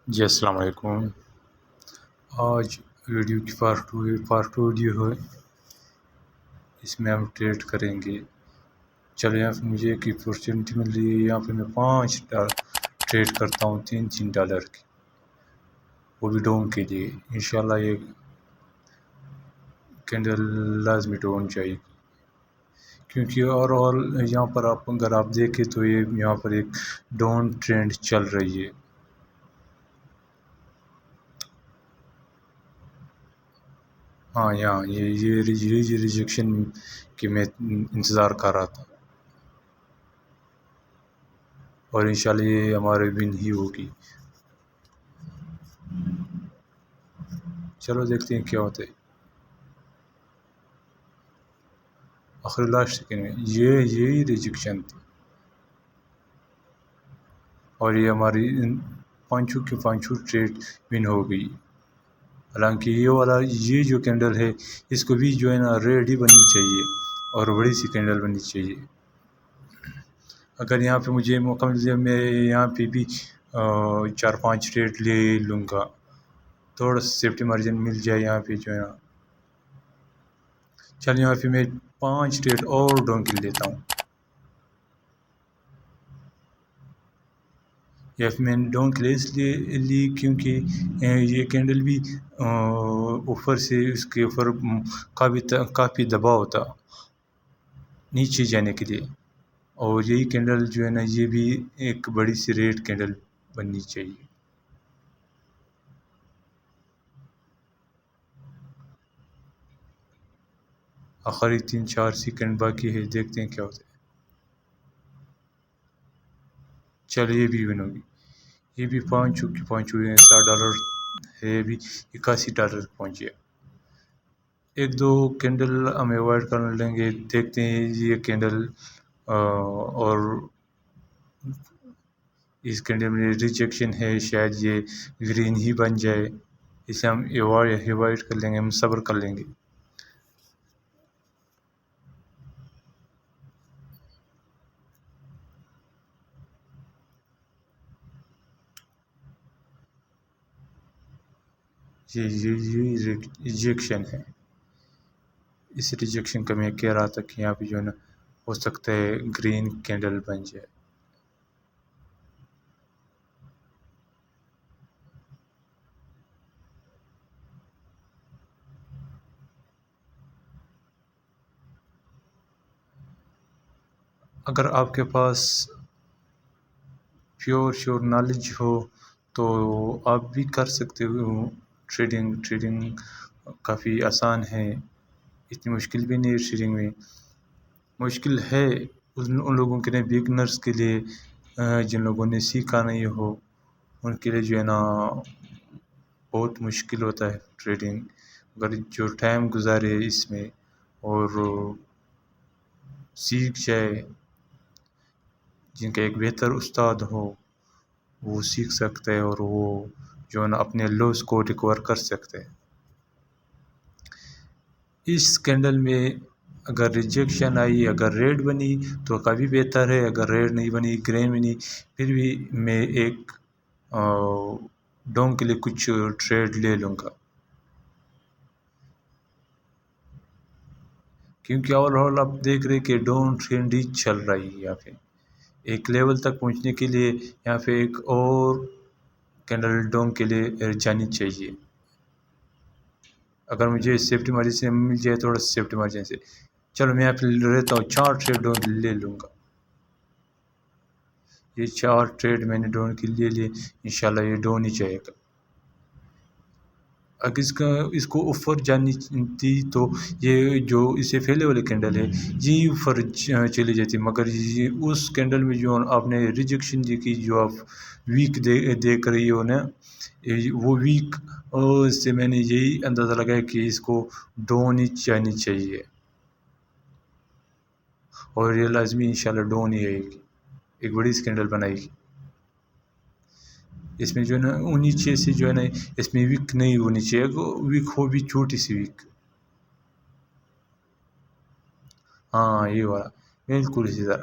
جی السلام علیکم۔ آج ویڈیو کی پارٹ ٹو ویڈیو ہے، اس میں ہم ٹریڈ کریں گے۔ چلو یہاں پہ مجھے ایک اپورچونیٹی مل رہی ہے، یہاں پہ میں 5 ٹریڈ کرتا ہوں $3 کی، وہ بھی ڈاؤن کے لیے۔ انشاءاللہ یہ کینڈل لازمی ڈاؤن جائے گی، کیونکہ اوور یہاں پر اگر آپ دیکھیں تو یہ یہاں پر ایک ڈاؤن ٹرینڈ چل رہی ہے۔ ہاں یہاں یہ ریجیکشن کی میں انتظار کر رہا تھا، اور انشاءاللہ یہ ہمارے ون ہی ہوگی۔ چلو دیکھتے ہیں کیا ہوتا ہے۔ آخری لاسٹ سیکنڈ میں یہی ریجیکشن تھی، اور یہ ہماری پانچوں کی پانچوں ٹریڈ ون ہو گئی۔ حالانکہ یہ جو کینڈل ہے، اس کو بھی جو ہے نا ریڈ ہی بننی چاہیے، اور بڑی سی کینڈل بننی چاہیے۔ اگر یہاں پہ مجھے موقع مل جائے، میں یہاں پہ بھی 4-5 ٹریڈ لے لوں گا، تھوڑا سا سیفٹی مارجن مل جائے یہاں پہ جو ہے نا۔ چل یہاں پہ میں 5 ٹریڈ اور ڈاؤن کے لیتا ہوں۔ یا پھر میں نے ڈاؤن کے لیے اس لیے لی کیونکہ یہ کینڈل بھی اوپر سے اس کے اوپر کافی دباؤ ہوتا نیچے جانے کے لیے، اور یہی کینڈل جو ہے نا یہ بھی ایک بڑی سی ریڈ کینڈل بننی چاہیے۔ آخری 3-4 سیکنڈ باقی ہے، دیکھتے ہیں کیا ہوتا ہے۔ چل یہ بھی ون ہوگی، یہ بھی پانچوں کی پانچوں $60 ہے، یہ بھی $81 پہنچ گیا۔ ایک دو کینڈل ہم اوائڈ کر لیں گے، دیکھتے ہیں یہ کینڈل اور اس کینڈل میں ریجیکشن ہے، شاید یہ گرین ہی بن جائے، اسے ہم اوائڈ کر لیں گے، ہم صبر کر لیں گے۔ یہ ریجیکشن ہے، اس ریجیکشن کا میں کہہ رہا تھا کہ یہاں پہ جو ہے نا ہو سکتا ہے گرین کینڈل بن جائے۔ اگر آپ کے پاس پیور نالج ہو تو آپ بھی کر سکتے ہو ٹریڈنگ کافی آسان ہے، اتنی مشکل بھی نہیں ہے ٹریڈنگ میں۔ مشکل ہے ان لوگوں کے لیے، بگنرس کے لیے، جن لوگوں نے سیکھا نہیں ہو، ان کے لیے جو ہے نا بہت مشکل ہوتا ہے ٹریڈنگ۔ اگر جو ٹائم گزارے اس میں اور سیکھ جائے، جن کا ایک بہتر استاد ہو، وہ سیکھ سکتا ہے، اور وہ جو ہے نا اپنے لوز کو ریکور کر سکتے ہیں۔ اس کینڈل میں اگر ریجیکشن آئی، اگر ریڈ بنی تو کافی بہتر ہے، اگر ریڈ نہیں بنی، گرین بنی، پھر بھی میں ایک ڈاؤن کے لیے کچھ ٹریڈ لے لوں گا، کیونکہ اوور آپ دیکھ رہے کہ ڈاؤن ٹرینڈ ہی چل رہی ہے۔ یہاں پہ ایک لیول تک پہنچنے کے لیے یہاں پہ ایک اور کینڈل ڈاؤن کے لیے جانی چاہیے۔ اگر مجھے سیفٹی مارجن سے مل جائے، تھوڑا سیفٹی مارجن سے، چلو میں یہاں پہ رہتا ہوں 4 ٹریڈ ڈاؤن لے لوں گا۔ یہ 4 ٹریڈ میں نے ڈاؤن کے لیے لیے، انشاءاللہ یہ ڈاؤن ہی جائے گا۔ اگر اس کو اوپر جانی تھی تو یہ جو اسے پھیلے والے کینڈل ہے یہ اوپر چلی جاتی، مگر یہ اس کینڈل میں جو آپ نے ریجیکشن دیکھی، جو آپ ویک دیکھ رہی ہو نا، وہ ویک سے میں نے یہی اندازہ لگایا کہ اس کو ڈاؤن ہی جانی چاہیے، اور یہ لازمی انشاءاللہ ڈاؤن ہی آئے گی، ایک بڑی کینڈل بنائے گی۔ اس میں جو ہے نا نیچے سے جو ہے نا اس میں ویک نہیں ہونی چاہیے، ویک ہو بھی چھوٹی سی ویک۔ ہاں یہ والا بالکل اسی طرح